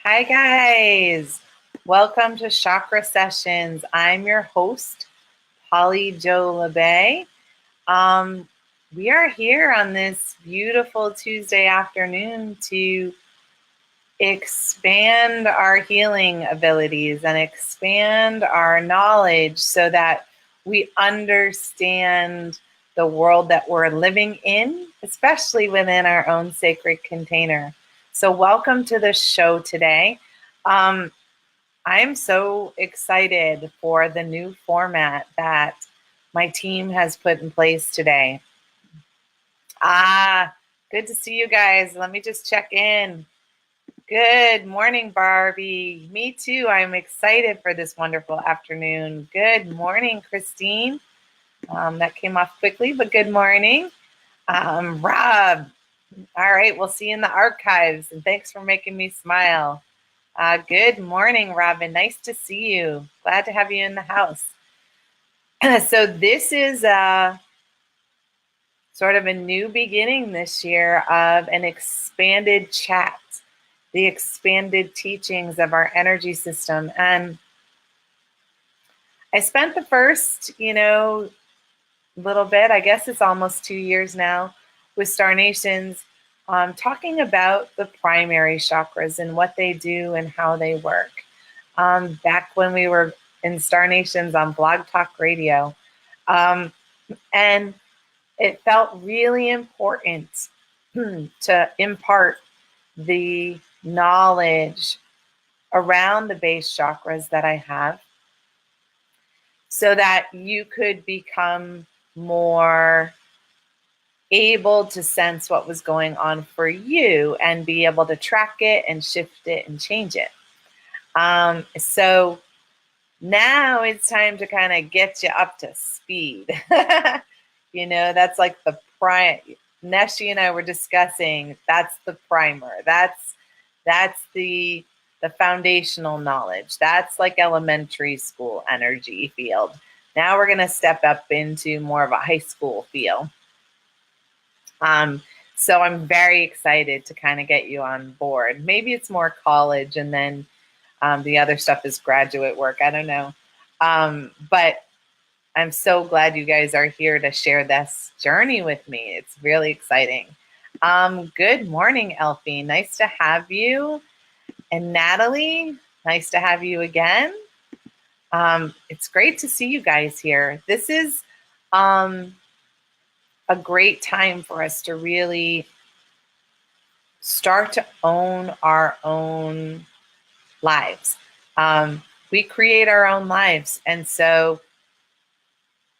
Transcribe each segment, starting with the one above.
Hi guys, welcome to Chakra Sessions. I'm your host, Holly Jo LeBay. Um, we are here on this beautiful Tuesday afternoon to expand our healing abilities and expand our knowledge so that we understand the world that we're living in, especially within our own sacred container. So welcome to the show today. I'm so excited for the new format that my team has put in place today. Good to see you guys. Let me just check in. Good morning, Barbie. Me too. I'm excited for this wonderful afternoon. Good morning, Christine. That came off quickly, but good morning. Rob. All right, we'll see you in the archives, and thanks for making me smile. Good morning, Robin. Nice to see you. Glad to have you in the house. So this is sort of a new beginning this year of an expanded chat, the expanded teachings of our energy system. And I spent the first, little bit, I guess it's almost 2 years now, with Star Nations, talking about the primary chakras and what they do and how they work. Back when we were in Star Nations on Blog Talk Radio. And it felt really important to impart the knowledge around the base chakras that I have so that you could become more able to sense what was going on for you and be able to track it and shift it and change it. So now it's time to kind of get you up to speed. That's like the Neshi and I were discussing, that's the primer. That's the foundational knowledge. That's like elementary school energy field. Now we're going to step up into more of a high school feel. So I'm very excited to kind of get you on board. Maybe it's more college and then the other stuff is graduate work. I don't know. But I'm so glad you guys are here to share this journey with me. It's really exciting. Good morning, Elfie. Nice to have you. And Natalie, nice to have you again. It's great to see you guys here. This is a great time for us to really start to own our own lives. We create our own lives. And so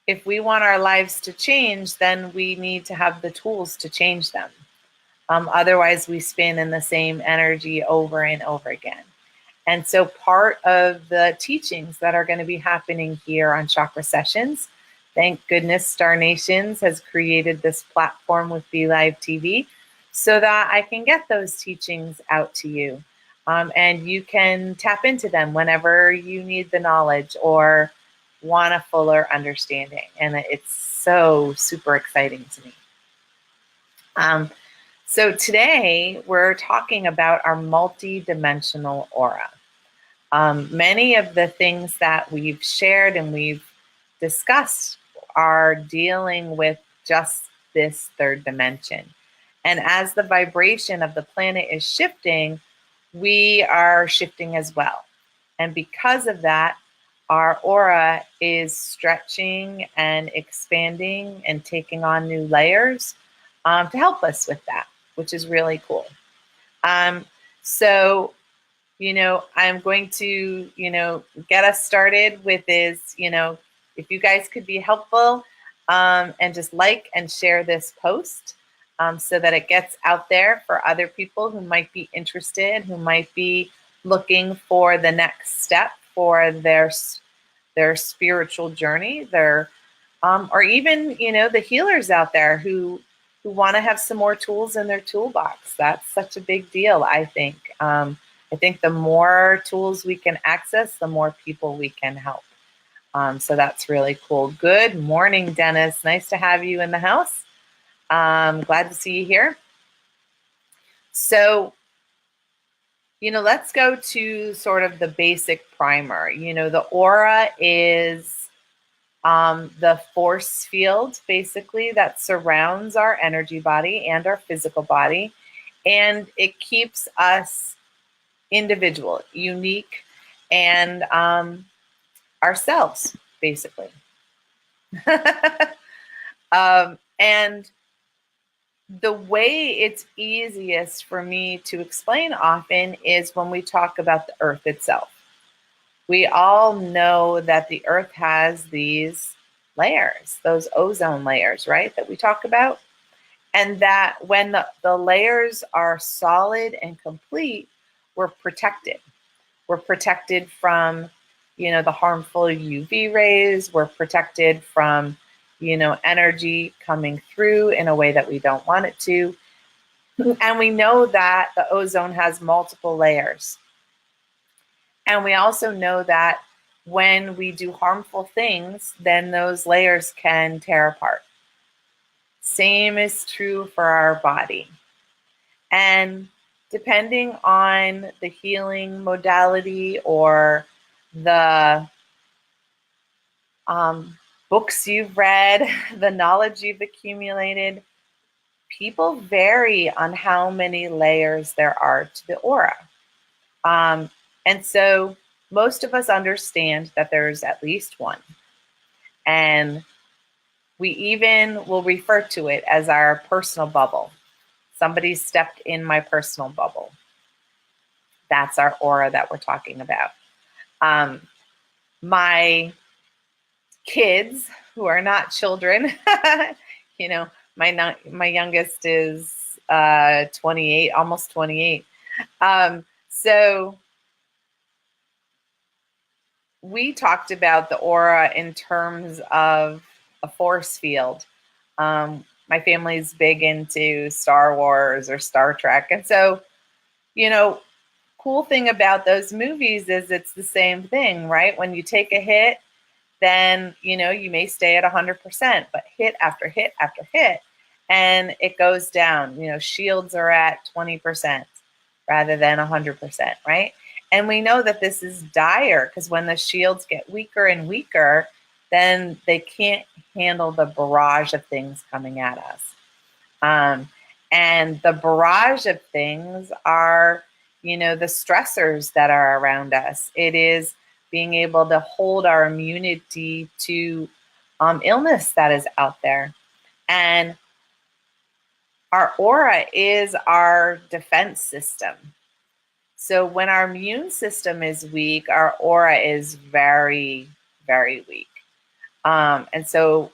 if we want our lives to change, then we need to have the tools to change them. Otherwise, we spin in the same energy over and over again. And so part of the teachings that are going to be happening here on Chakra Sessions, thank goodness Star Nations has created this platform with Be Live TV so that I can get those teachings out to you. And you can tap into them whenever you need the knowledge or want a fuller understanding. And it's so super exciting to me. So today we're talking about our multi-dimensional aura. Many of the things that we've shared and we've discussed are dealing with just this third dimension. And as the vibration of the planet is shifting, we are shifting as well. And because of that, our aura is stretching and expanding and taking on new layers to help us with that, which is really cool. So, I'm going to, get us started with this, if you guys could be helpful and just like and share this post so that it gets out there for other people who might be interested, who might be looking for the next step for their spiritual journey, or even, the healers out there who want to have some more tools in their toolbox. That's such a big deal, I think. I think the more tools we can access, the more people we can help. So that's really cool. Good morning, Dennis. Nice to have you in the house. Glad to see you here. So, let's go to sort of the basic primer. The aura is the force field, basically, that surrounds our energy body and our physical body. And it keeps us individual, unique, and ourselves, basically. And the way it's easiest for me to explain often is when we talk about the earth itself. We all know that the earth has these layers, those ozone layers, right, that we talk about. And that when the layers are solid and complete, we're protected. We're protected from, the harmful UV rays. We're protected from, energy coming through in a way that we don't want it to. And we know that the ozone has multiple layers. And we also know that when we do harmful things, then those layers can tear apart. Same is true for our body. And depending on the healing modality or the books you've read, the knowledge you've accumulated, people vary on how many layers there are to the aura. And so most of us understand that there's at least one. And we even will refer to it as our personal bubble. Somebody stepped in my personal bubble. That's our aura that we're talking about. My kids, who are not children, my youngest is 28, almost 28. So we talked about the aura in terms of a force field. My family's big into Star Wars or Star Trek. And so, cool thing about those movies is it's the same thing, right? When you take a hit, then, you may stay at 100%, but hit after hit after hit, and it goes down. Shields are at 20% rather than 100%, right? And we know that this is dire because when the shields get weaker and weaker, then they can't handle the barrage of things coming at us. And the barrage of things are, the stressors that are around us. It is being able to hold our immunity to illness that is out there. And our aura is our defense system. So when our immune system is weak, our aura is very, very weak. And so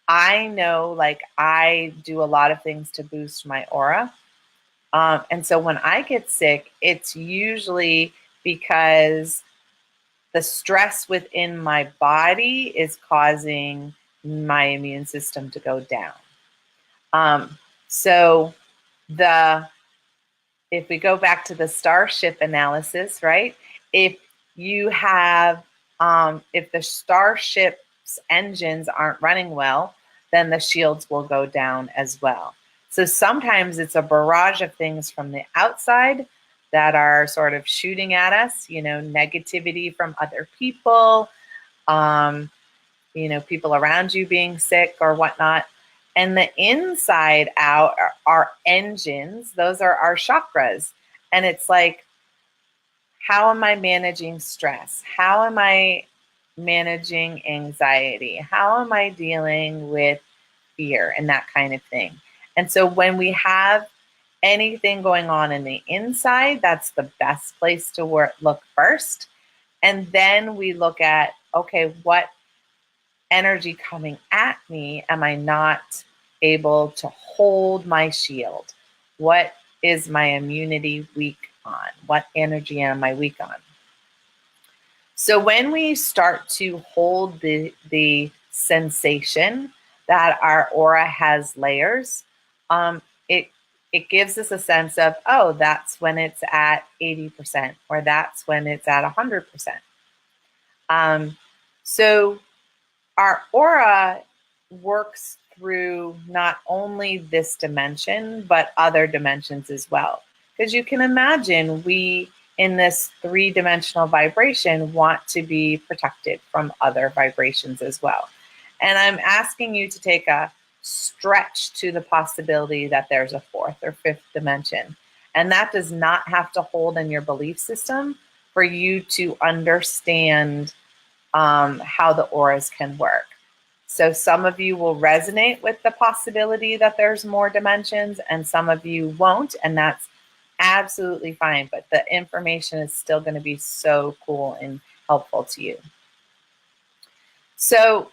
I know, I do a lot of things to boost my aura. And so when I get sick, it's usually because the stress within my body is causing my immune system to go down. So if we go back to the starship analysis, right? If you have, if the starship's engines aren't running well, then the shields will go down as well. So sometimes it's a barrage of things from the outside that are sort of shooting at us, negativity from other people, people around you being sick or whatnot. And the inside out are our engines. Those are our chakras. And it's like, how am I managing stress? How am I managing anxiety? How am I dealing with fear and that kind of thing? And so when we have anything going on in the inside, that's the best place to look first. And then we look at, okay, what energy coming at me am I not able to hold my shield? What is my immunity weak on? What energy am I weak on? So when we start to hold the sensation that our aura has layers, it gives us a sense of, oh, that's when it's at 80%, or that's when it's at 100%. So our aura works through not only this dimension, but other dimensions as well. Because you can imagine we, in this three-dimensional vibration, want to be protected from other vibrations as well. And I'm asking you to take a stretch to the possibility that there's a fourth or fifth dimension. And that does not have to hold in your belief system for you to understand how the auras can work. So some of you will resonate with the possibility that there's more dimensions, and some of you won't, and that's absolutely fine. But the information is still going to be so cool and helpful to you. So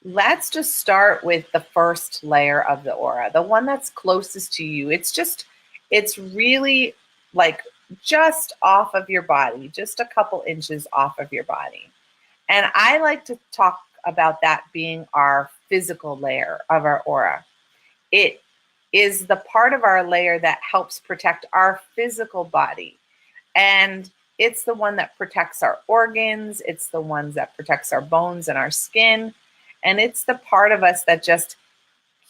let's just start with the first layer of the aura, the one that's closest to you. It's really like just off of your body, just a couple inches off of your body. And I like to talk about that being our physical layer of our aura. It is the part of our layer that helps protect our physical body. And it's the one that protects our organs. It's the ones that protects our bones and our skin. And it's the part of us that just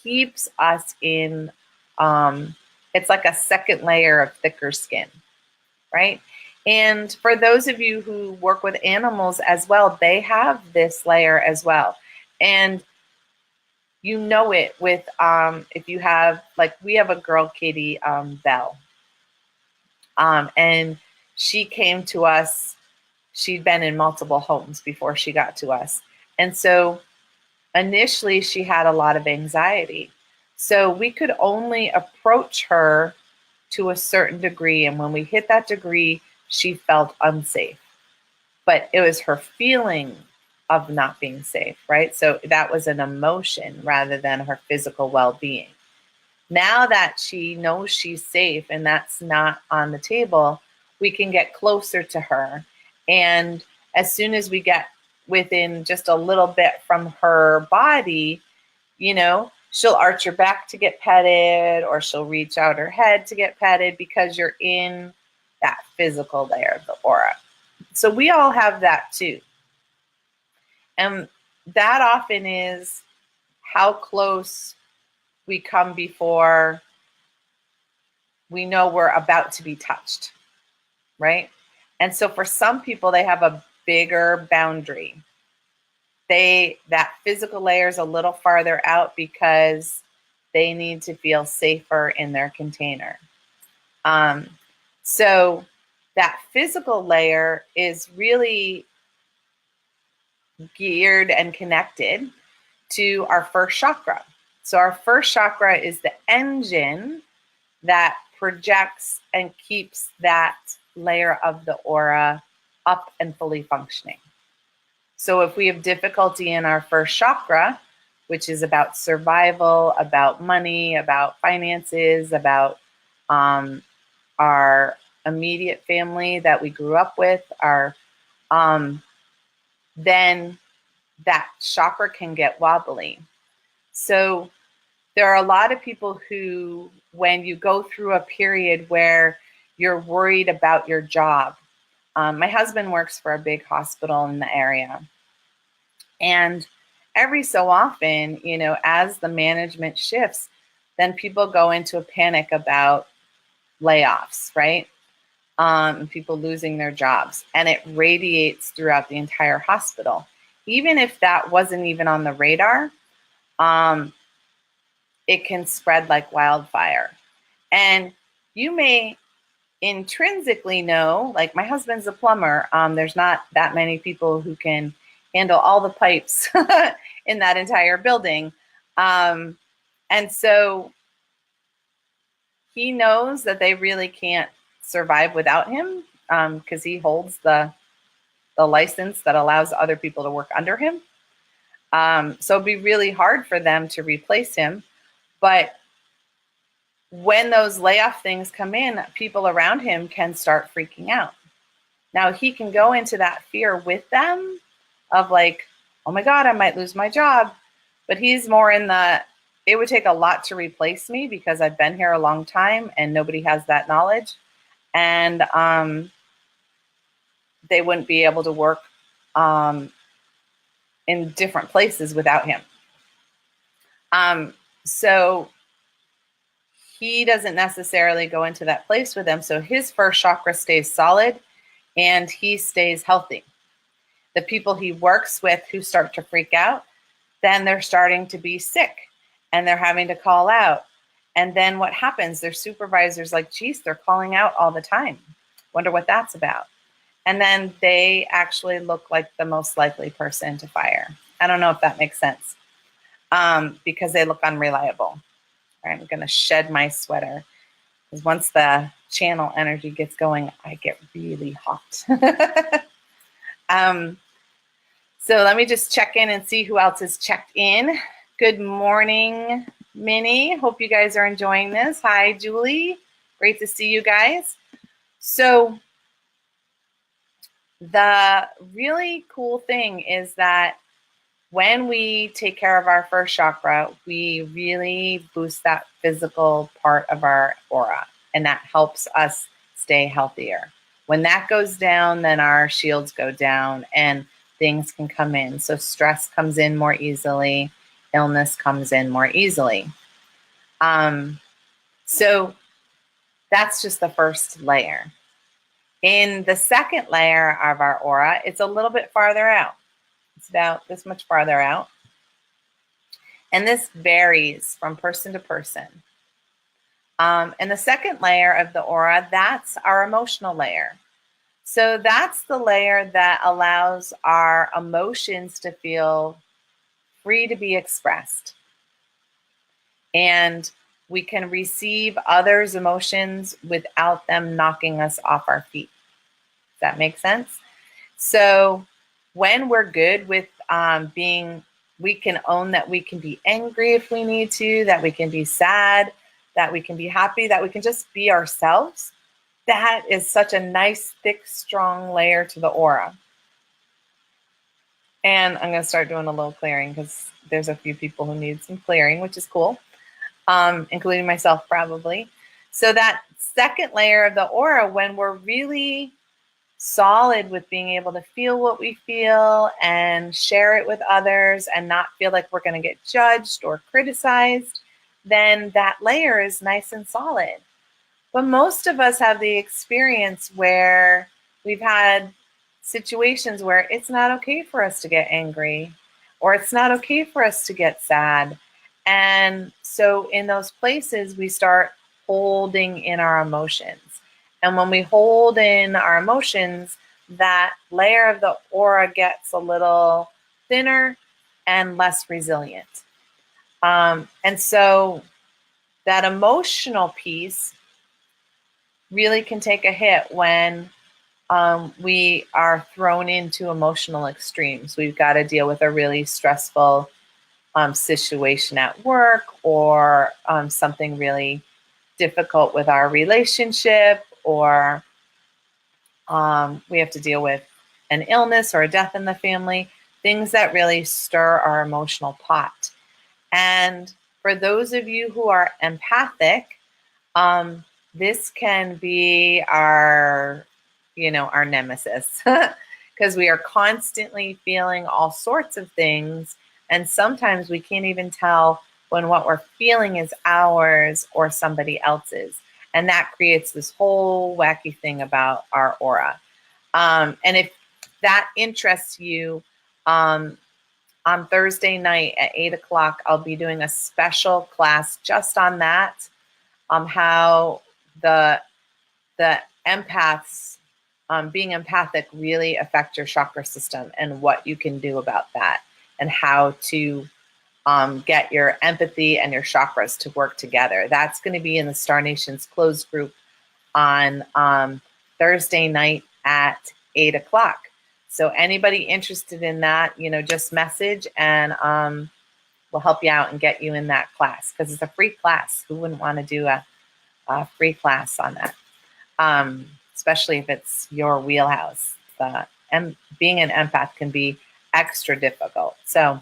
keeps us in, it's like a second layer of thicker skin, right? And for those of you who work with animals as well, they have this layer as well. And you know it with, if you have, like we have a girl kitty, Belle. And she came to us, she'd been in multiple homes before she got to us. And so initially she had a lot of anxiety. So we could only approach her to a certain degree. And when we hit that degree, she felt unsafe. But it was her feeling of not being safe, right? So that was an emotion rather than her physical well-being. Now that she knows she's safe and that's not on the table, we can get closer to her. And as soon as we get within just a little bit from her body, you know, she'll arch her back to get petted, or she'll reach out her head to get petted because you're in that physical layer of the aura. So we all have that too. And that often is how close we come before we know we're about to be touched, right? And so for some people, they have a bigger boundary. That physical layer is a little farther out because they need to feel safer in their container. So that physical layer is really geared and connected to our first chakra. So our first chakra is the engine that projects and keeps that layer of the aura up and fully functioning. So if we have difficulty in our first chakra, which is about survival, about money, about finances, about our immediate family that we grew up with, then that chakra can get wobbly. So there are a lot of people who, when you go through a period where you're worried about your job, my husband works for a big hospital in the area. And every so often, you know, as the management shifts, then people go into a panic about layoffs, right? People losing their jobs. And it radiates throughout the entire hospital. Even if that wasn't even on the radar, it can spread like wildfire. And you may intrinsically know, like my husband's a plumber, there's not that many people who can handle all the pipes in that entire building. And so he knows that they really can't survive without him because he holds the license that allows other people to work under him. So it'd be really hard for them to replace him. But when those layoff things come in, people around him can start freaking out. Now he can go into that fear with them of like, oh my God, I might lose my job. But he's more in it would take a lot to replace me because I've been here a long time and nobody has that knowledge. And they wouldn't be able to work in different places without him. So he doesn't necessarily go into that place with them. So his first chakra stays solid and he stays healthy. The people he works with who start to freak out, then they're starting to be sick and they're having to call out. And then what happens? Their supervisor's like, geez, they're calling out all the time. Wonder what that's about. And then they actually look like the most likely person to fire. I don't know if that makes sense, because they look unreliable. All right, I'm going to shed my sweater, because once the channel energy gets going, I get really hot. So let me just check in and see who else has checked in. Good morning, Minnie. Hope you guys are enjoying this. Hi, Julie. Great to see you guys. So the really cool thing is that when we take care of our first chakra, we really boost that physical part of our aura, and that helps us stay healthier. When that goes down, then our shields go down and things can come in. So stress comes in more easily, illness comes in more easily. So that's just the first layer. In the second layer of our aura, it's a little bit farther out. It's about this much farther out. And this varies from person to person. And the second layer of the aura, that's our emotional layer. So that's the layer that allows our emotions to feel free to be expressed. And we can receive others' emotions without them knocking us off our feet. Does that make sense? So when we're good with we can own that we can be angry if we need to, that we can be sad, that we can be happy, that we can just be ourselves. That is such a nice, thick, strong layer to the aura. And I'm going to start doing a little clearing because there's a few people who need some clearing, which is cool, including myself probably. So that second layer of the aura, when we're really solid with being able to feel what we feel and share it with others and not feel like we're going to get judged or criticized, then that layer is nice and solid. But most of us have the experience where we've had situations where it's not okay for us to get angry, or it's not okay for us to get sad. And so in those places, we start holding in our emotions. And when we hold in our emotions, that layer of the aura gets a little thinner and less resilient. And so that emotional piece really can take a hit when we are thrown into emotional extremes. We've got to deal with a really stressful situation at work, or something really difficult with our relationship, or we have to deal with an illness or a death in the family, things that really stir our emotional pot. And for those of you who are empathic, this can be our nemesis, because we are constantly feeling all sorts of things. And sometimes we can't even tell when what we're feeling is ours or somebody else's. And that creates this whole wacky thing about our aura. And if that interests you, on Thursday night at 8 o'clock, I'll be doing a special class just on that, how the empaths, being empathic really affect your chakra system, and what you can do about that, and how to get your empathy and your chakras to work together. That's going to be in the Star Nations closed group on Thursday night at 8 o'clock. So anybody interested in that, just message, and we'll help you out and get you in that class, because it's a free class. Who wouldn't want to do a free class on that? Especially if it's your wheelhouse. Being an empath can be extra difficult. So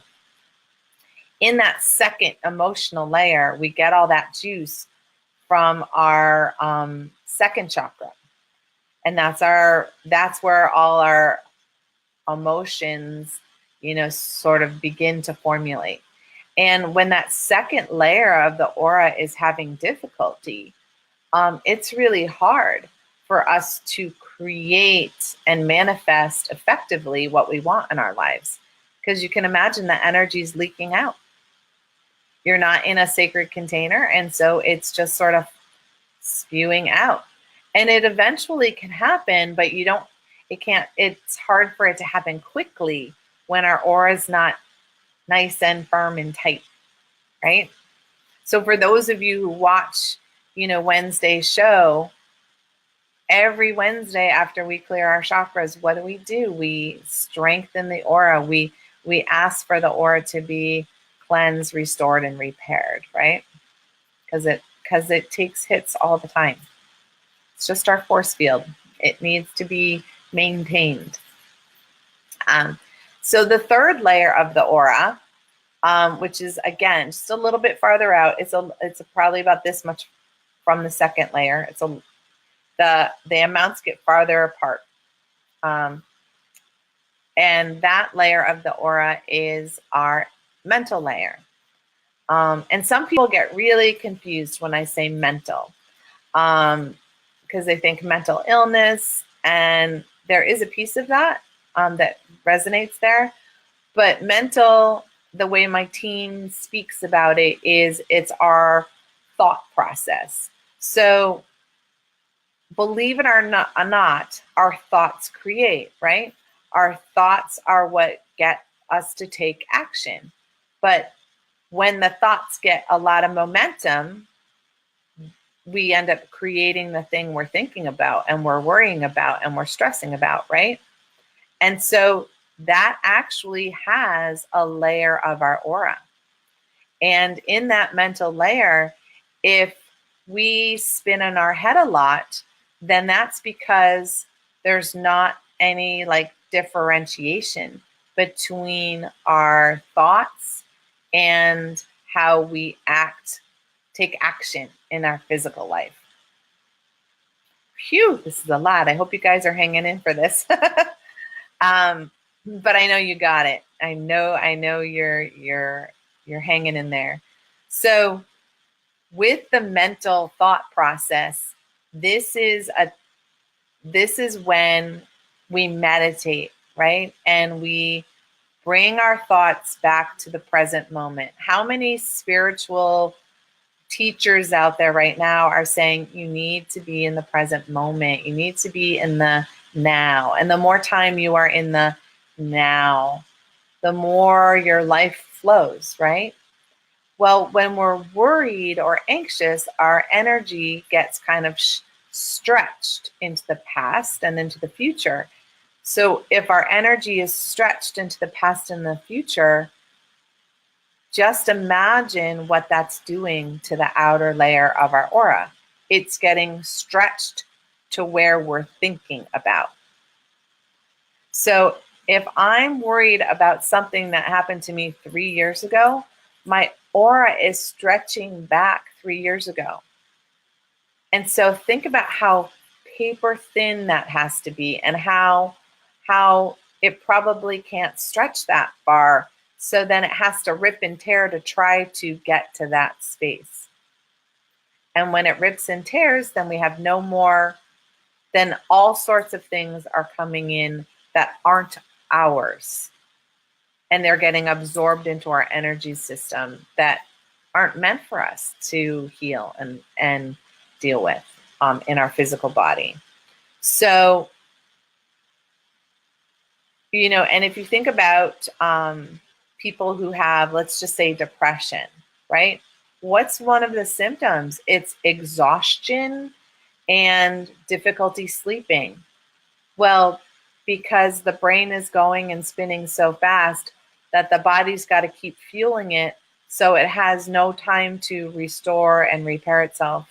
in that second emotional layer, we get all that juice from our second chakra. And that's where all our emotions, sort of begin to formulate. And when that second layer of the aura is having difficulty, it's really hard for us to create and manifest effectively what we want in our lives. Because you can imagine the energy is leaking out. You're not in a sacred container, and so it's just sort of spewing out. And it eventually can happen, but it's hard for it to happen quickly when our aura is not nice and firm and tight, right? So for those of you who watch, Wednesday's show, every Wednesday after we clear our chakras, what do? We strengthen the aura. We ask for the aura to be cleansed, restored, and repaired, right? Because it takes hits all the time. It's just our force field. It needs to be maintained. So the third layer of the aura, which is again just a little bit farther out, it's probably about this much from the second layer. The amounts get farther apart. And that layer of the aura is our mental layer. And some people get really confused when I say mental, because they think mental illness, and there is a piece of that that resonates there. But mental, the way my team speaks about it, is it's our thought process. So believe it or not, our thoughts create, right? Our thoughts are what get us to take action. But when the thoughts get a lot of momentum, we end up creating the thing we're thinking about and we're worrying about and we're stressing about, right? And so that actually has a layer of our aura. And in that mental layer, if we spin in our head a lot, then that's because there's not any differentiation between our thoughts and how we take action in our physical life. Phew, this is a lot. I hope you guys are hanging in for this. But I know you got it. I know you're hanging in there. So with the mental thought process, this is when we meditate, right? And we bring our thoughts back to the present moment. How many spiritual teachers out there right now are saying you need to be in the present moment? You need to be in the now. And the more time you are in the now, the more your life flows, right? Well, when we're worried or anxious, our energy gets kind of stretched into the past and into the future. So if our energy is stretched into the past and the future, just imagine what that's doing to the outer layer of our aura. It's getting stretched to where we're thinking about. So if I'm worried about something that happened to me 3 years ago, my aura is stretching back 3 years ago. And so think about how paper thin that has to be, and how it probably can't stretch that far. So then it has to rip and tear to try to get to that space. And when it rips and tears, then we have no more, then all sorts of things are coming in that aren't ours. And they're getting absorbed into our energy system that aren't meant for us to heal and deal with in our physical body. So, and if you think about people who have, let's just say, depression, right? What's one of the symptoms? It's exhaustion and difficulty sleeping. Well, because the brain is going and spinning so fast that the body's got to keep fueling it, so it has no time to restore and repair itself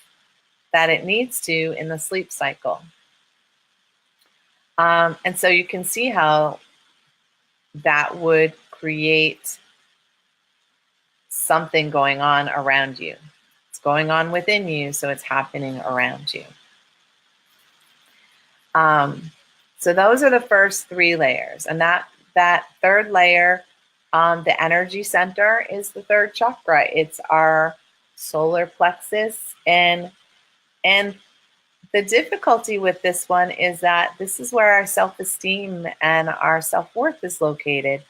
that it needs to in the sleep cycle. And so you can see how that would create something going on around you. It's going on within you, so it's happening around you. So those are the first 3 layers. And that third layer The energy center is the third chakra. It's our solar plexus. And the difficulty with this one is that this is where our self-esteem and our self-worth is located.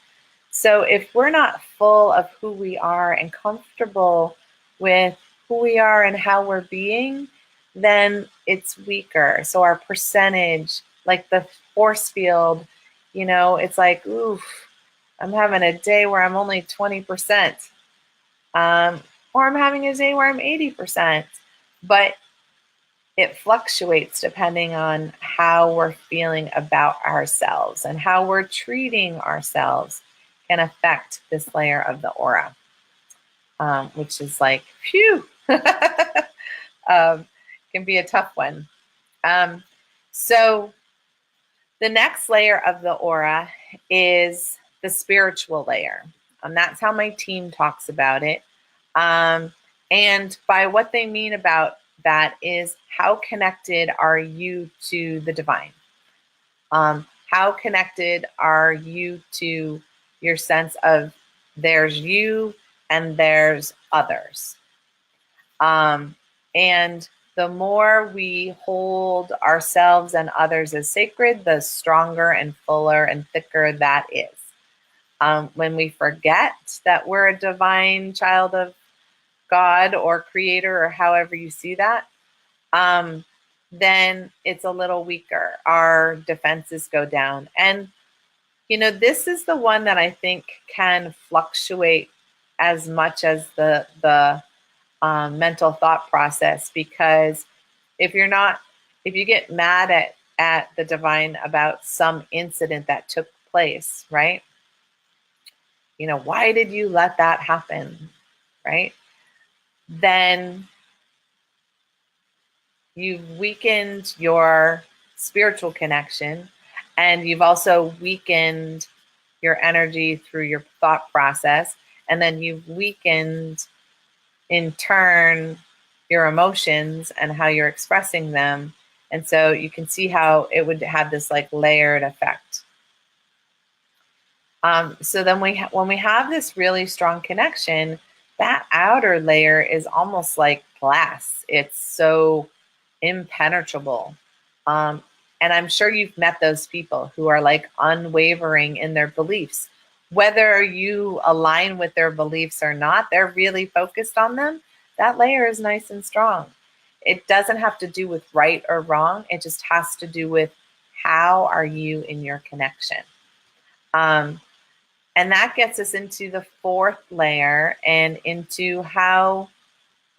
So if we're not full of who we are and comfortable with who we are and how we're being, then it's weaker. So our percentage, like the force field, it's like, oof, I'm having a day where I'm only 20%, or I'm having a day where I'm 80%. But it fluctuates depending on how we're feeling about ourselves, and how we're treating ourselves can affect this layer of the aura, which is like, phew, can be a tough one. So the next layer of the aura is the spiritual layer. That's how my team talks about it. And by what they mean about that is, how connected are you to the divine? How connected are you to your sense of there's you and there's others? And the more we hold ourselves and others as sacred, the stronger and fuller and thicker that is. When we forget that we're a divine child of God or creator, or however you see that, then it's a little weaker. Our defenses go down. And, this is the one that I think can fluctuate as much as the mental thought process, because if you get mad at the divine about some incident that took place, right? Why did you let that happen? Right? Then you've weakened your spiritual connection, and you've also weakened your energy through your thought process, and then you've weakened in turn your emotions and how you're expressing them. And so you can see how it would have this like layered effect. So then when we have this really strong connection, that outer layer is almost like glass. It's so impenetrable. And I'm sure you've met those people who are like unwavering in their beliefs. Whether you align with their beliefs or not, they're really focused on them. That layer is nice and strong. It doesn't have to do with right or wrong. It just has to do with how are you in your connection. And that gets us into the fourth layer and into how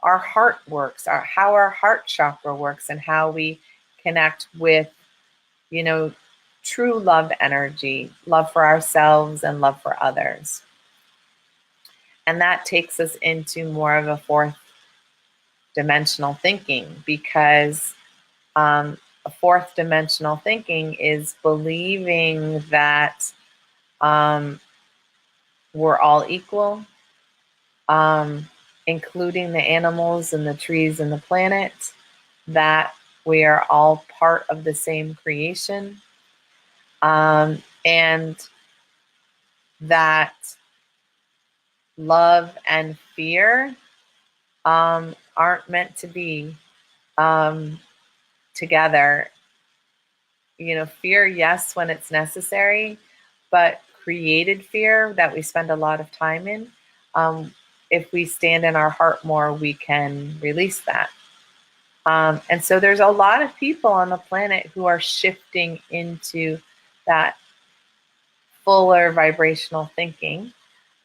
our heart works, how our heart chakra works, and how we connect with, true love energy, love for ourselves and love for others. And that takes us into more of a fourth dimensional thinking, because a fourth dimensional thinking is believing that we're all equal, including the animals and the trees and the planet, that we are all part of the same creation, and that love and fear aren't meant to be together. Fear, yes, when it's necessary, but created fear that we spend a lot of time in, if we stand in our heart more, we can release that. And so there's a lot of people on the planet who are shifting into that fuller vibrational thinking.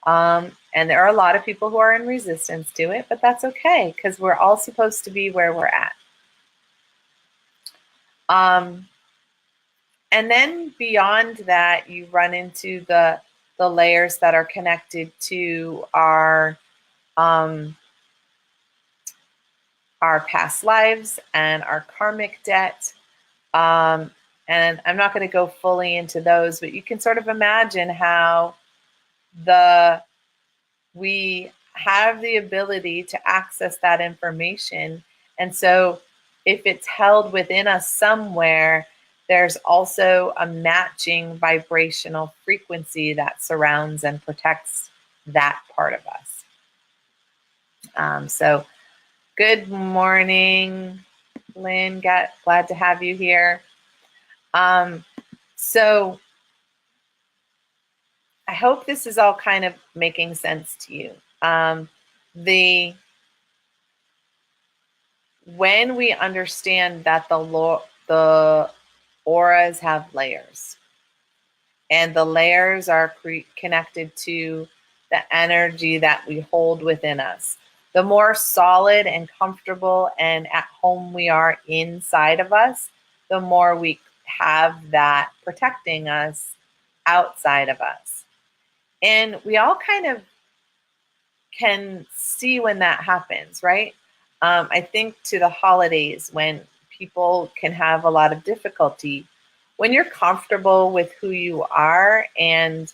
And there are a lot of people who are in resistance to it, but that's okay, because we're all supposed to be where we're at. And then beyond that, you run into the layers that are connected to our past lives and our karmic debt. And I'm not going to go fully into those, but you can sort of imagine how we have the ability to access that information. And so if it's held within us somewhere, there's also a matching vibrational frequency that surrounds and protects that part of us. So good morning, Lynn. Glad to have you here. So I hope this is all kind of making sense to you. When we understand that the auras have layers, and the layers are connected to the energy that we hold within us, the more solid and comfortable and at home we are inside of us, the more we have that protecting us outside of us. And we all kind of can see when that happens, right? I think to the holidays when people can have a lot of difficulty, when you're comfortable with who you are and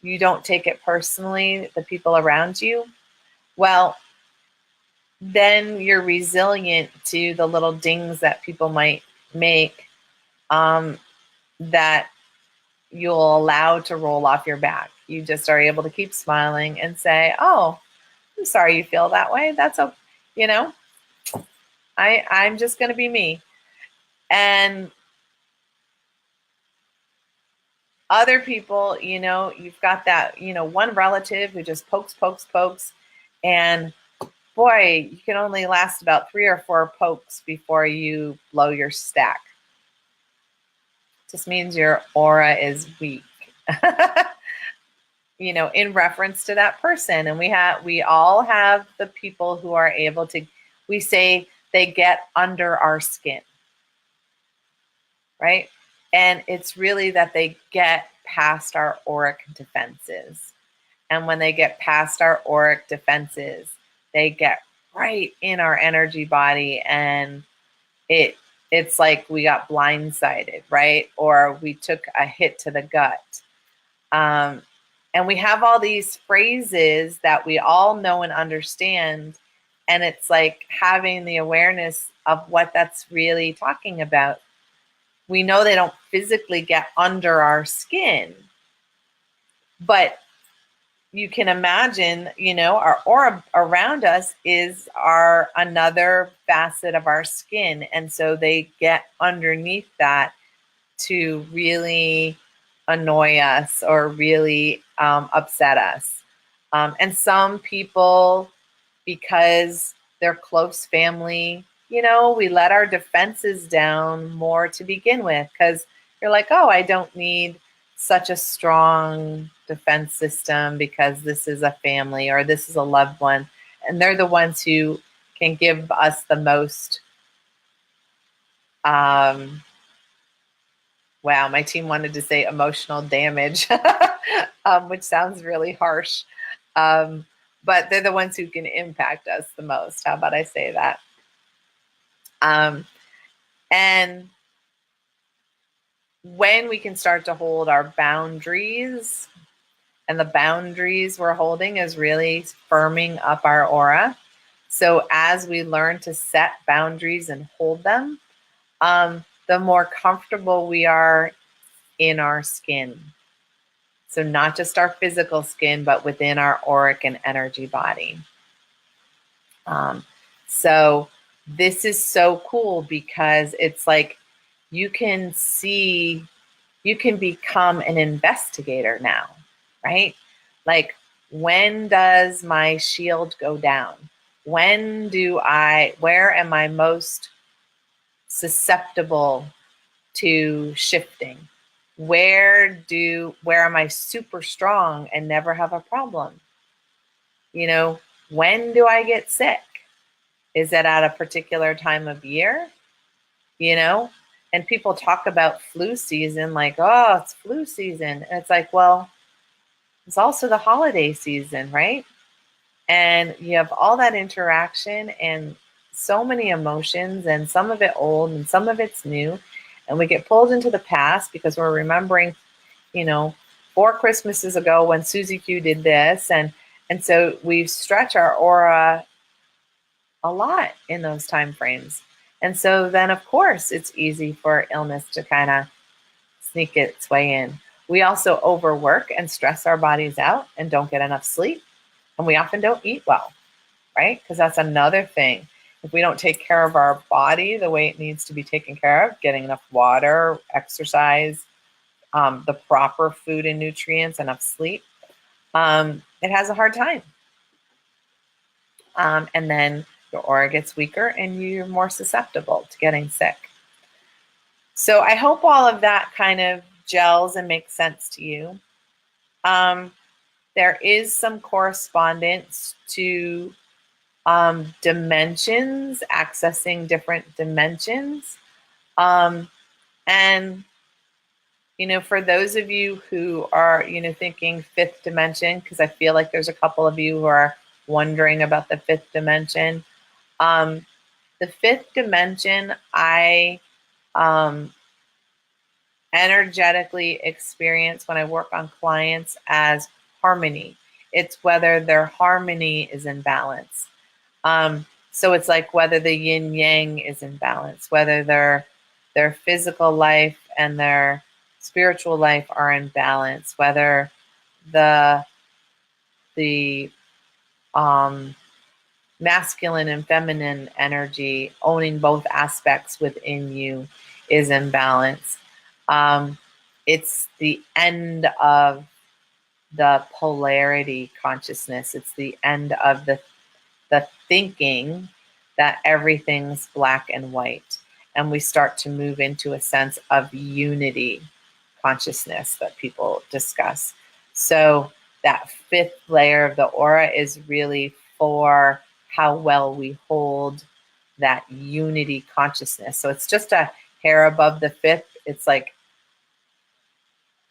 you don't take it personally, the people around you, well, then you're resilient to the little dings that people might make, that you'll allow to roll off your back. You just are able to keep smiling and say, oh, I'm sorry you feel that way. That's okay. You know, I'm just going to be me. And other people, you know, you've got that, you know, one relative who just pokes. And boy, you can only last about 3 or 4 pokes before you blow your stack. Just means your aura is weak. You know, in reference to that person. And we all have the people who are able to, we say they get under our skin, right? And it's really that they get past our auric defenses. And when they get past our auric defenses, they get right in our energy body, and it's like we got blindsided, right? Or we took a hit to the gut. And we have all these phrases that we all know and understand. And it's like having the awareness of what that's really talking about. We know they don't physically get under our skin, but you can imagine, you know, our aura around us is another facet of our skin. And so they get underneath that to really annoy us or really upset us. And some people, because they're close family, you know, we let our defenses down more to begin with, because you're like, oh, I don't need such a strong defense system because this is a family or this is a loved one. And they're the ones who can give us the most, wow, my team wanted to say emotional damage, which sounds really harsh. But they're the ones who can impact us the most. How about I say that? And when we can start to hold our boundaries, and the boundaries we're holding is really firming up our aura. So as we learn to set boundaries and hold them, the more comfortable we are in our skin. So not just our physical skin, but within our auric and energy body. So this is so cool because it's like you can become an investigator now, right? Like, when does my shield go down? Where am I most susceptible to shifting? Where am I super strong and never have a problem? You know, when do I get sick? Is it at a particular time of year? You know, and people talk about flu season like, oh, it's flu season. And it's like, well, it's also the holiday season, right? And you have all that interaction and so many emotions, and some of it old and some of it's new. And we get pulled into the past because we're remembering, you know, 4 Christmases ago when Susie Q did this. And so we stretch our aura a lot in those time frames. And so then, of course, it's easy for illness to kind of sneak its way in. We also overwork and stress our bodies out and don't get enough sleep. And we often don't eat well, right? Because that's another thing. If we don't take care of our body the way it needs to be taken care of, getting enough water, exercise, the proper food and nutrients, enough sleep, it has a hard time. And then your aura gets weaker and you're more susceptible to getting sick. So I hope all of that kind of gels and makes sense to you. There is some correspondence to dimensions, accessing different dimensions. And, for those of you who are, thinking fifth dimension, because I feel like there's a couple of you who are wondering about the fifth dimension. The fifth dimension, I energetically experience when I work on clients as harmony. It's whether their harmony is in balance. So it's like whether the yin yang is in balance, whether their physical life and their spiritual life are in balance, whether the masculine and feminine energy owning both aspects within you is in balance. It's the end of the polarity consciousness. It's the end of the thinking that everything's black and white. And we start to move into a sense of unity consciousness that people discuss. So that fifth layer of the aura is really for how well we hold that unity consciousness. So it's just a hair above the fifth. It's like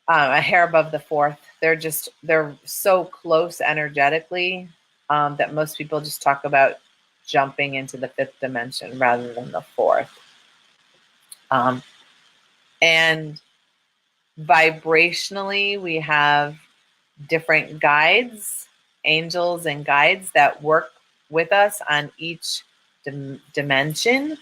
a hair above the fourth. They're so close energetically that most people just talk about jumping into the fifth dimension rather than the fourth. And vibrationally, we have different guides, angels and guides that work with us on each dimension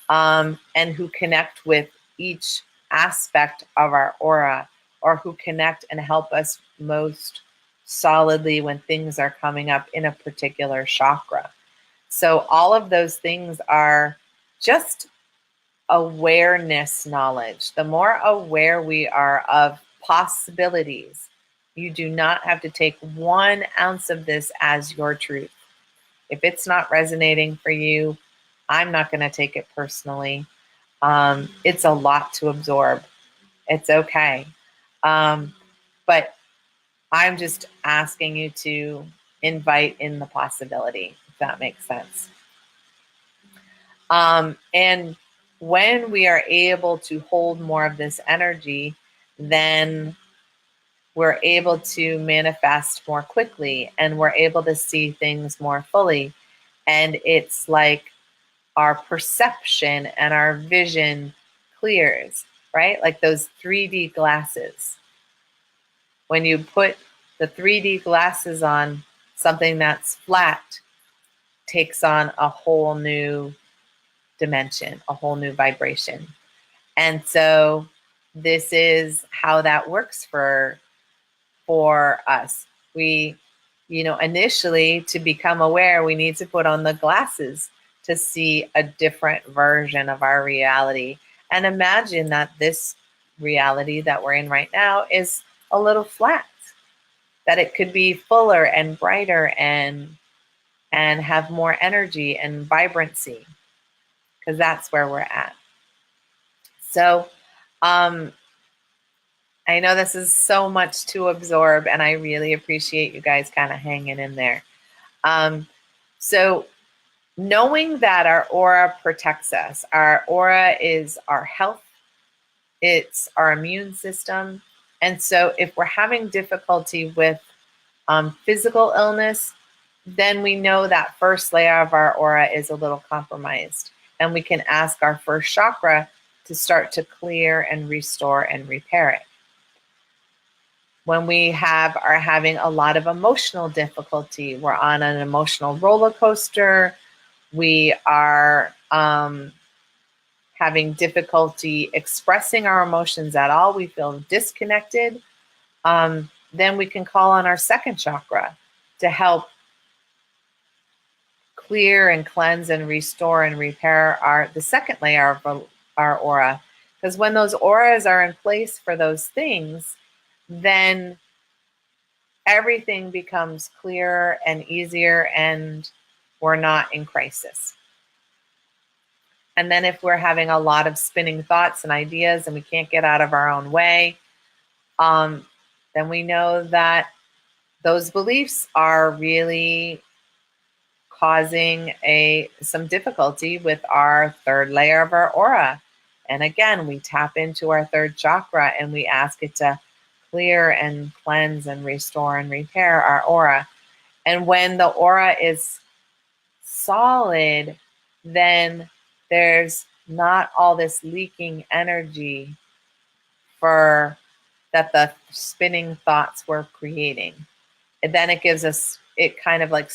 and who connect with each aspect of our aura, or who connect and help us most solidly when things are coming up in a particular chakra. So all of those things are just awareness knowledge. The more aware we are of possibilities, you do not have to take 1 ounce of this as your truth. If it's not resonating for you, I'm not going to take it personally. It's a lot to absorb. It's okay. But I'm just asking you to invite in the possibility, if that makes sense. And when we are able to hold more of this energy, then we're able to manifest more quickly and we're able to see things more fully. And it's like our perception and our vision clears, right? Like those 3D glasses. When you put the 3D glasses on, something that's flat takes on a whole new dimension, a whole new vibration. And so this is how that works for us. We, initially to become aware, we need to put on the glasses to see a different version of our reality. And imagine that this reality that we're in right now is a little flat, that it could be fuller and brighter and have more energy and vibrancy, because that's where we're at. So I know this is so much to absorb, and I really appreciate you guys kind of hanging in there. So knowing that our aura protects us, our aura is our health, it's our immune system. And so if we're having difficulty with physical illness, then we know that first layer of our aura is a little compromised. And we can ask our first chakra to start to clear and restore and repair it. When we are having a lot of emotional difficulty, we're on an emotional roller coaster, we are having difficulty expressing our emotions at all, we feel disconnected, then we can call on our second chakra to help clear and cleanse and restore and repair the second layer of our aura. Because when those auras are in place for those things, then everything becomes clearer and easier, and we're not in crisis. And then if we're having a lot of spinning thoughts and ideas and we can't get out of our own way, then we know that those beliefs are really causing some difficulty with our third layer of our aura. And again, we tap into our third chakra and we ask it to clear and cleanse and restore and repair our aura. And when the aura is solid, then there's not all this leaking energy that the spinning thoughts were creating. And then it gives us, it kind of like,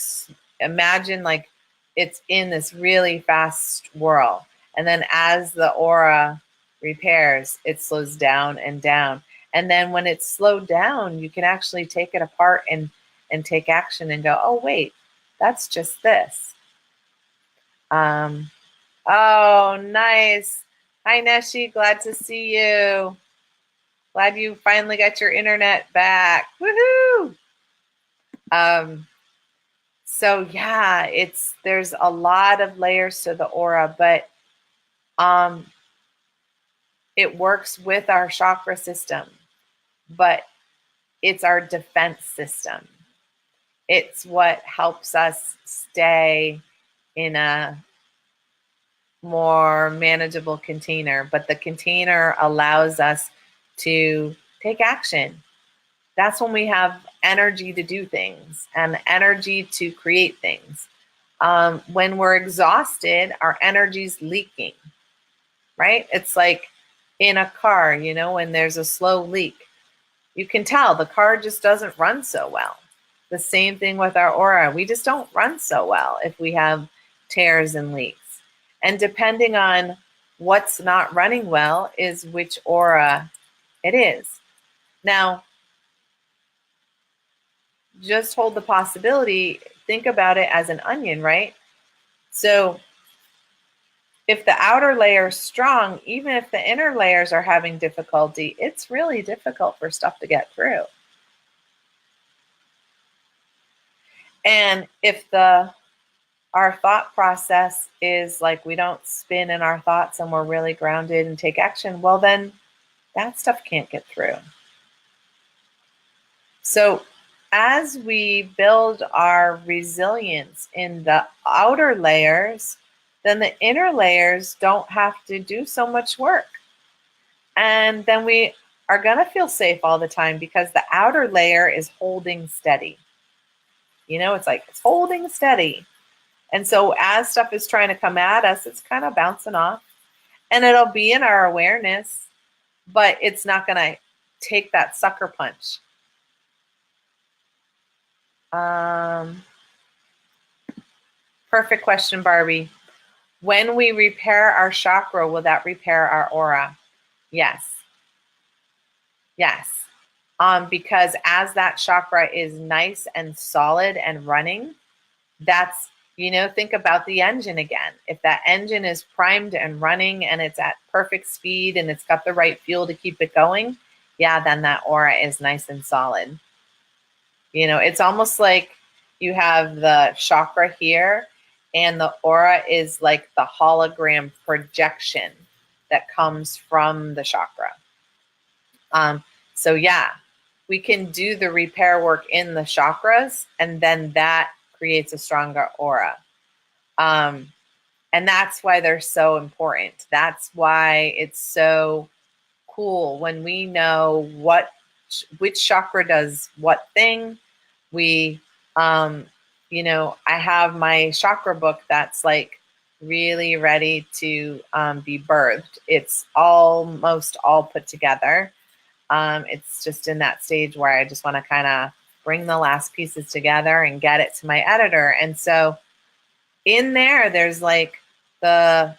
imagine like it's in this really fast whirl. And then as the aura repairs, it slows down and down. And then when it's slowed down, you can actually take it apart and take action and go, oh, wait, that's just this. Oh, nice. Hi, Neshi. Glad to see you. Glad you finally got your internet back. Woohoo! So yeah, there's a lot of layers to the aura, but it works with our chakra system, but it's our defense system. It's what helps us stay in a more manageable container, but the container allows us to take action. That's when we have energy to do things and energy to create things. When we're exhausted, our energy's leaking, right? It's like in a car, when there's a slow leak, you can tell the car just doesn't run so well. The same thing with our aura. We just don't run so well if we have tears and leaks. And depending on what's not running well is which aura it is. Now, just hold the possibility, think about it as an onion, right? So if the outer layer is strong, even if the inner layers are having difficulty, it's really difficult for stuff to get through. And if our thought process is like we don't spin in our thoughts and we're really grounded and take action, well, then that stuff can't get through. So as we build our resilience in the outer layers, then the inner layers don't have to do so much work. And then we are going to feel safe all the time because the outer layer is holding steady. It's like it's holding steady. And so as stuff is trying to come at us, it's kind of bouncing off. And it'll be in our awareness, but it's not going to take that sucker punch. Perfect question, Barbie. When we repair our chakra, will that repair our aura? Yes. Yes. Because as that chakra is nice and solid and running, that's, think about the engine again. If that engine is primed and running and it's at perfect speed and it's got the right fuel to keep it going, yeah, then that aura is nice and solid. It's almost like you have the chakra here and the aura is like the hologram projection that comes from the chakra. So yeah, we can do the repair work in the chakras and then that creates a stronger aura. And that's why they're so important. That's why it's so cool when we know which chakra does what thing. I have my chakra book that's like really ready to be birthed. It's almost all put together. It's just in that stage where I just want to kind of bring the last pieces together and get it to my editor. And so in there's like the,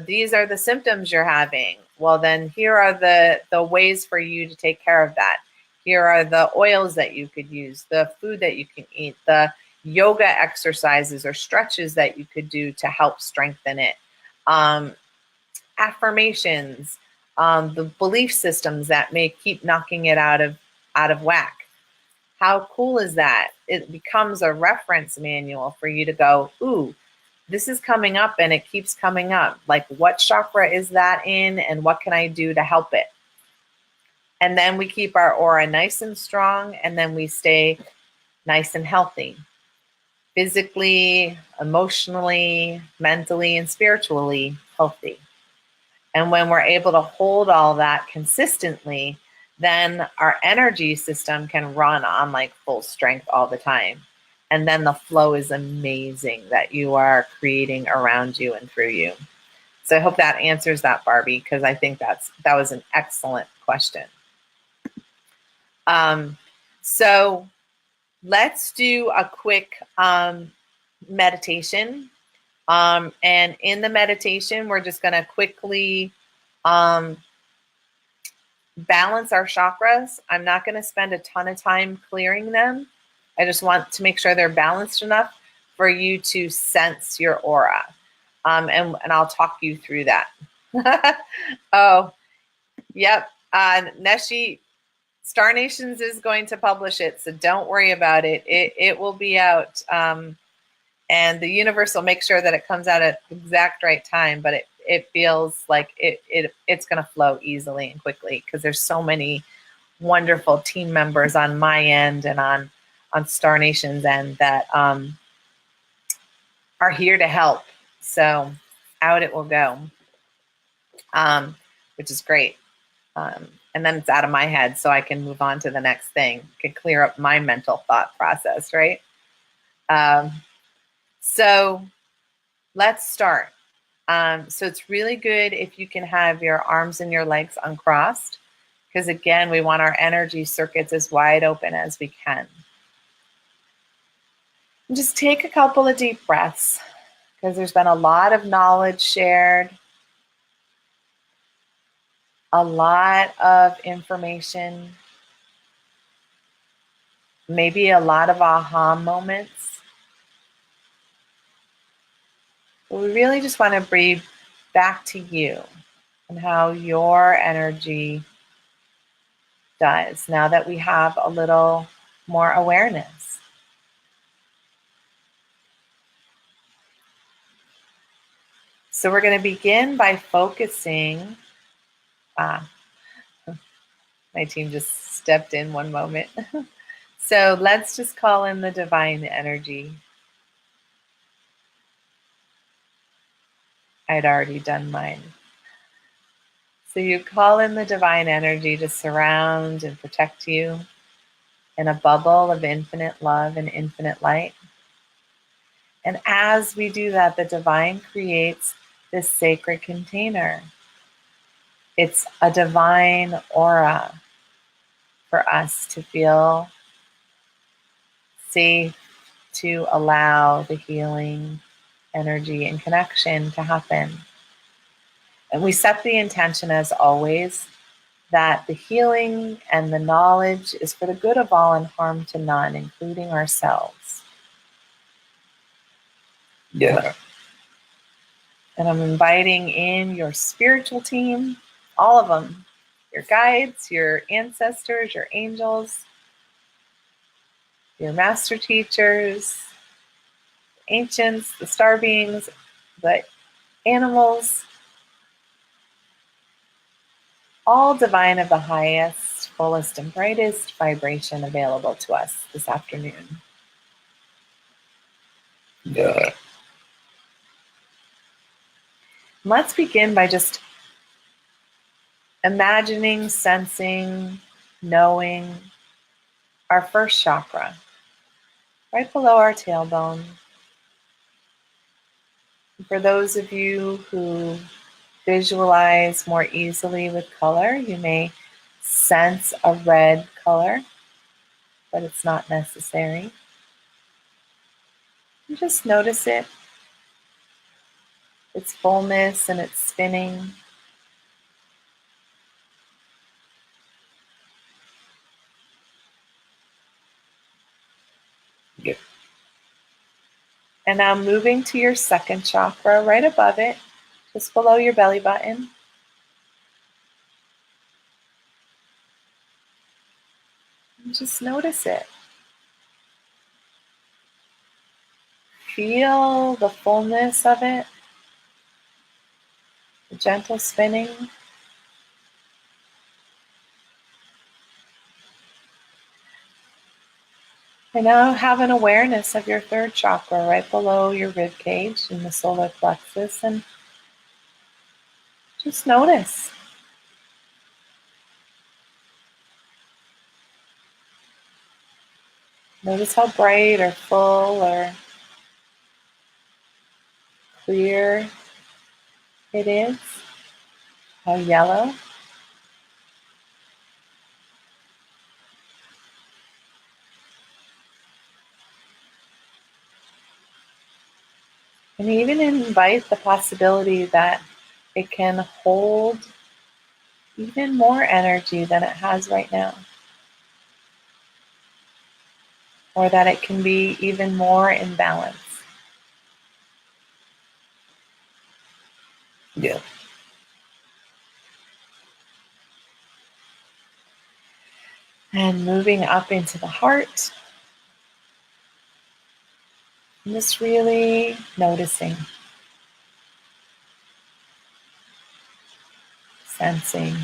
these are the symptoms you're having. Well, then here are the ways for you to take care of that. Here are the oils that you could use, the food that you can eat, the yoga exercises or stretches that you could do to help strengthen it. Affirmations, the belief systems that may keep knocking it out of whack. How cool is that? It becomes a reference manual for you to go, ooh, this is coming up and it keeps coming up. Like, what chakra is that in and what can I do to help it? And then we keep our aura nice and strong, and then we stay nice and healthy. Physically, emotionally, mentally, and spiritually healthy. And when we're able to hold all that consistently, then our energy system can run on like full strength all the time. And then the flow is amazing that you are creating around you and through you. So I hope that answers that, Barbie, because I think that was an excellent question. So let's do a quick meditation. And in the meditation, we're just going to quickly balance our chakras. I'm not going to spend a ton of time clearing them. I just want to make sure they're balanced enough for you to sense your aura. And I'll talk you through that. Oh, yep. Neshi, Star Nations is going to publish it, so don't worry about it. It will be out. And the universe will make sure that it comes out at the exact right time, but it feels like it's going to flow easily and quickly because there's so many wonderful team members on my end and on Star Nation's end that are here to help. So out it will go, which is great. And then it's out of my head, so I can move on to the next thing, can clear up my mental thought process, right? So let's start. So it's really good if you can have your arms and your legs uncrossed, because again, we want our energy circuits as wide open as we can. And just take a couple of deep breaths, because there's been a lot of knowledge shared, a lot of information, maybe a lot of aha moments. But we really just want to breathe back to you and how your energy does now that we have a little more awareness. So we're going to begin by focusing. My team just stepped in one moment. So let's just call in the divine energy. I'd already done mine. So you call in the divine energy to surround and protect you in a bubble of infinite love and infinite light. And as we do that, the divine creates this sacred container. It's a divine aura for us to feel safe, to allow the healing energy and connection to happen. And we set the intention, as always, that the healing and the knowledge is for the good of all and harm to none, including ourselves. Yeah. And I'm inviting in your spiritual team, all of them, your guides, your ancestors, your angels, your master teachers, ancients, the star beings, the animals, all divine of the highest, fullest, and brightest vibration available to us this afternoon. Yeah. Let's begin by just imagining, sensing, knowing our first chakra, right below our tailbone. For those of you who visualize more easily with color, you may sense a red color, but it's not necessary. And just notice it. its fullness and its spinning. Good. And now moving to your second chakra, right above it, just below your belly button. And just notice it. Feel the fullness of it, the gentle spinning. And now have an awareness of your third chakra right below your rib cage in the solar plexus, and just notice. Notice how bright or full or clear it is, how yellow. And even invite the possibility that it can hold even more energy than it has right now. Or that it can be even more in balance. Yeah. And moving up into the heart. And just really noticing, sensing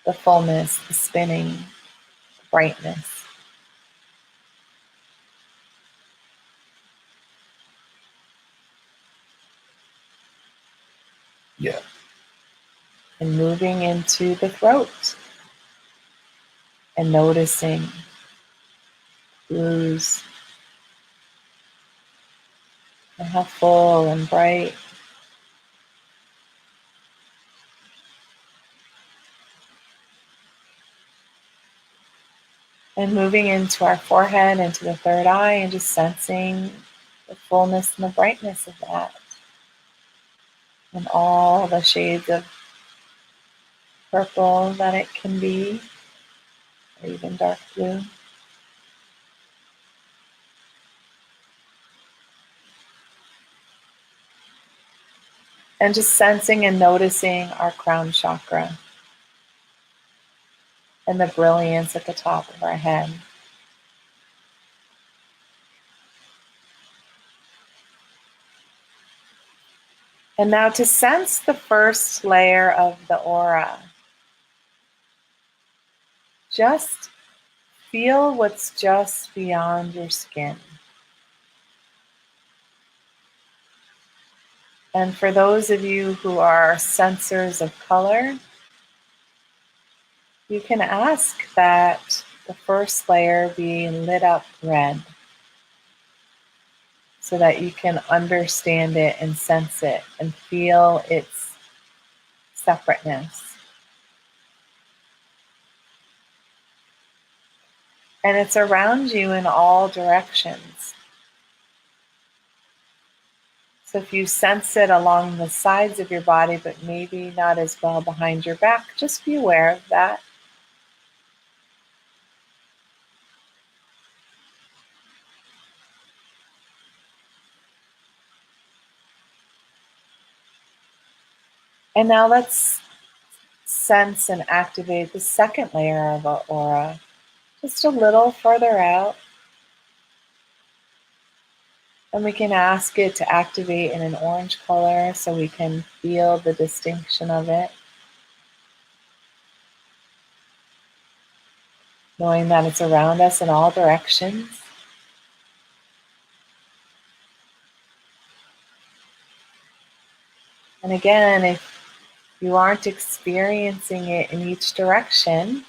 the fullness, the spinning, the brightness. Yeah. And moving into the throat. And noticing blues and how full and bright. And moving into our forehead, into the third eye, and just sensing the fullness and the brightness of that. And all the shades of purple that it can be, or even dark blue. And just sensing and noticing our crown chakra and the brilliance at the top of our head. And now to sense the first layer of the aura, just feel what's just beyond your skin. And for those of you who are sensors of color, you can ask that the first layer be lit up red so that you can understand it and sense it and feel its separateness. And it's around you in all directions. So if you sense it along the sides of your body, but maybe not as well behind your back, just be aware of that. And now let's sense and activate the second layer of our aura, just a little further out. And we can ask it to activate in an orange color so we can feel the distinction of it. Knowing that it's around us in all directions. And again, if you aren't experiencing it in each direction,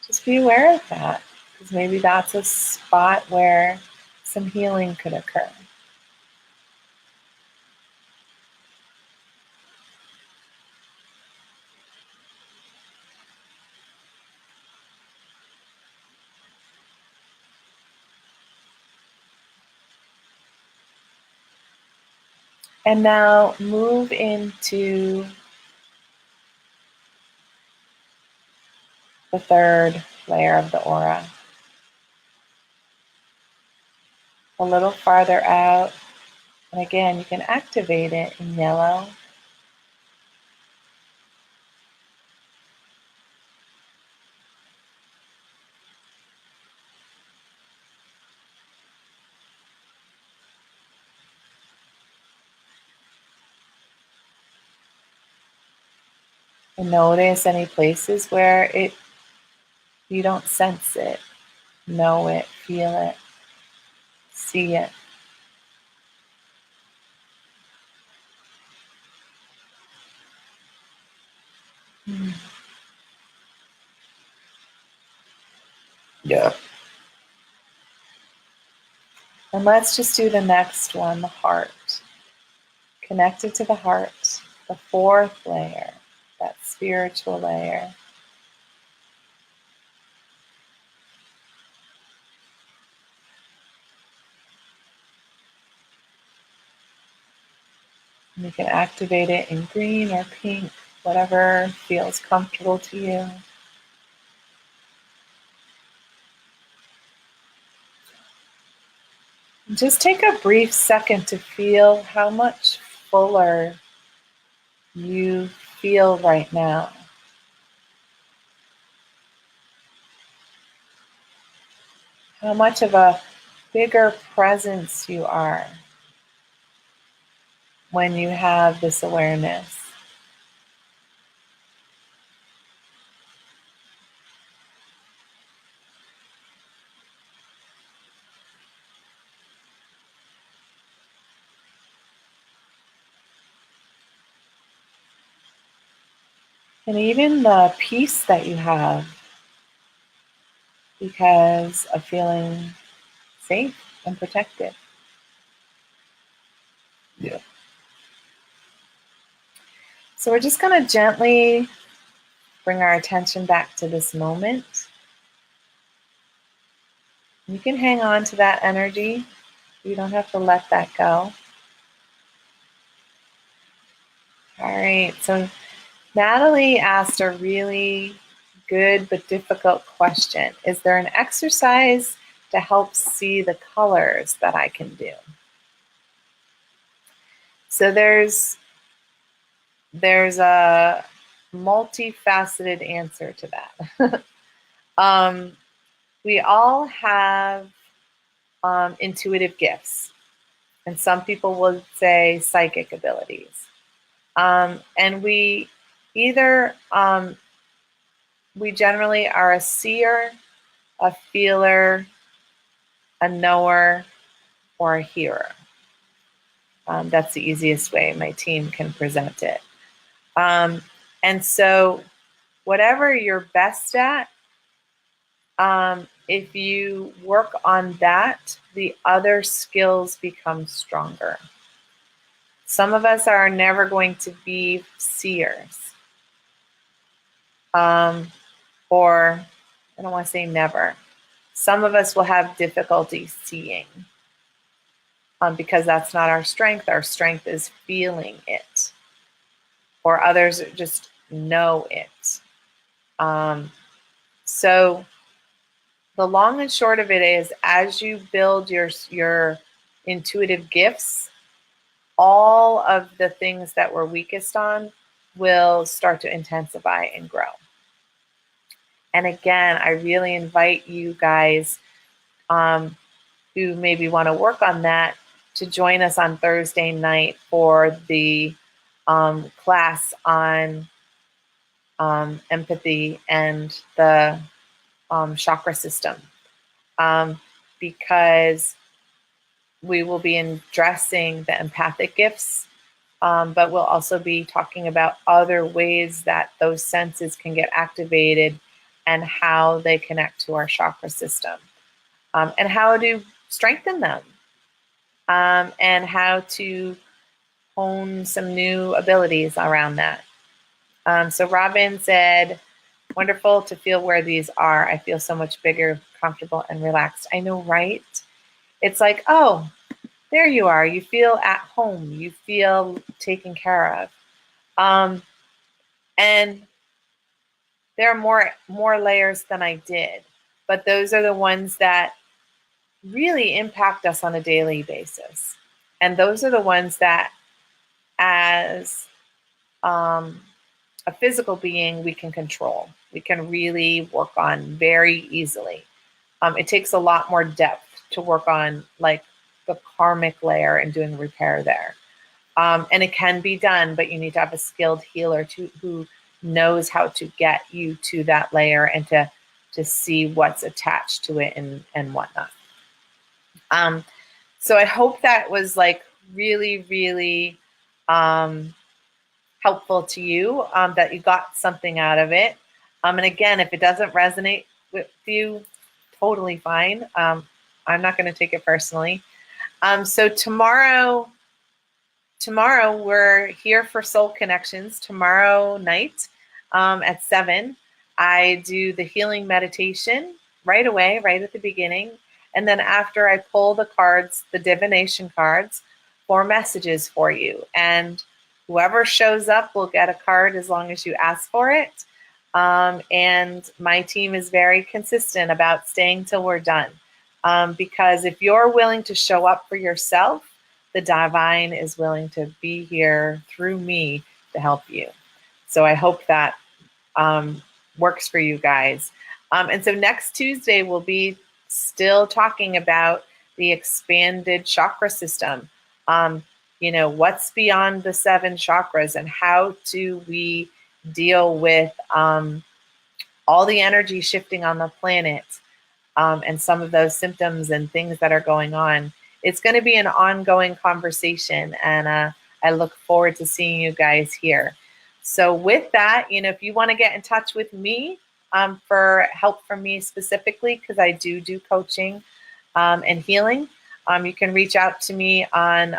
just be aware of that, because maybe that's a spot where some healing could occur. And now move into the third layer of the aura. A little farther out. And again, you can activate it in yellow. And notice any places where you don't sense it, know it, feel it, see it. Yeah. And let's just do the next one, the heart. Connected to the heart, the fourth layer, that spiritual layer. And you can activate it in green or pink, whatever feels comfortable to you. And just take a brief second to feel how much fuller you feel right now. How much of a bigger presence you are when you have this awareness. And even the peace that you have because of feeling safe and protected. Yeah. So we're just going to gently bring our attention back to this moment. You can hang on to that energy. You don't have to let that go. All right, so Natalie asked a really good but difficult question. Is there an exercise to help see the colors that I can do? So there's a multifaceted answer to that. We all have intuitive gifts, and some people will say psychic abilities. And we either, we generally are a seer, a feeler, a knower, or a hearer. That's the easiest way my team can present it. And so whatever you're best at, if you work on that, the other skills become stronger. Some of us are never going to be seers. Or I don't want to say never. Some of us will have difficulty seeing because that's not our strength. Our strength is feeling it. Or others just know it. So the long and short of it is, as you build your intuitive gifts, all of the things that we're weakest on will start to intensify and grow. And again, I really invite you guys who maybe want to work on that to join us on Thursday night for the class on empathy and the chakra system, because we will be addressing the empathic gifts, but we'll also be talking about other ways that those senses can get activated and how they connect to our chakra system, and how to strengthen them, and how to hone some new abilities around that. So Robin said, wonderful to feel where these are. I feel so much bigger, comfortable, and relaxed. I know, right? It's like, oh, there you are. You feel at home. You feel taken care of. And there are more layers than I did, but those are the ones that really impact us on a daily basis. And those are the ones that, as a physical being, we can control. We can really work on very easily. It takes a lot more depth to work on, like, the karmic layer and doing repair there. And it can be done, but you need to have a skilled healer who knows how to get you to that layer and to see what's attached to it and whatnot. So I hope that was like really, really helpful to you, that you got something out of it. And again, if it doesn't resonate with you, totally fine. I'm not going to take it personally. So tomorrow we're here for Soul Connections. Tomorrow night at 7, I do the healing meditation right away, right at the beginning. And then after, I pull the cards, the divination cards, for messages for you. And whoever shows up will get a card as long as you ask for it. And my team is very consistent about staying till we're done. Because if you're willing to show up for yourself, the divine is willing to be here through me to help you. So I hope that works for you guys. And so next Tuesday, we'll be still talking about the expanded chakra system. What's beyond the 7 chakras, and how do we deal with all the energy shifting on the planet, and some of those symptoms and things that are going on. It's going to be an ongoing conversation, and I look forward to seeing you guys here. So with that, if you want to get in touch with me for help from me specifically, because I do coaching and healing, you can reach out to me on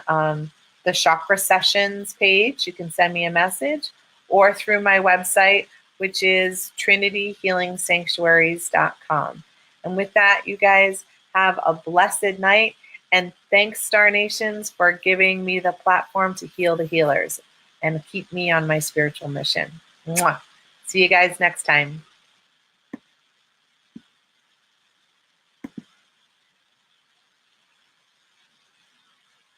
the Chakra Sessions page. You can send me a message, or through my website, which is trinityhealingsanctuaries.com. And with that, you guys have a blessed night. And thanks, Star Nations, for giving me the platform to heal the healers and keep me on my spiritual mission. Mwah. See you guys next time.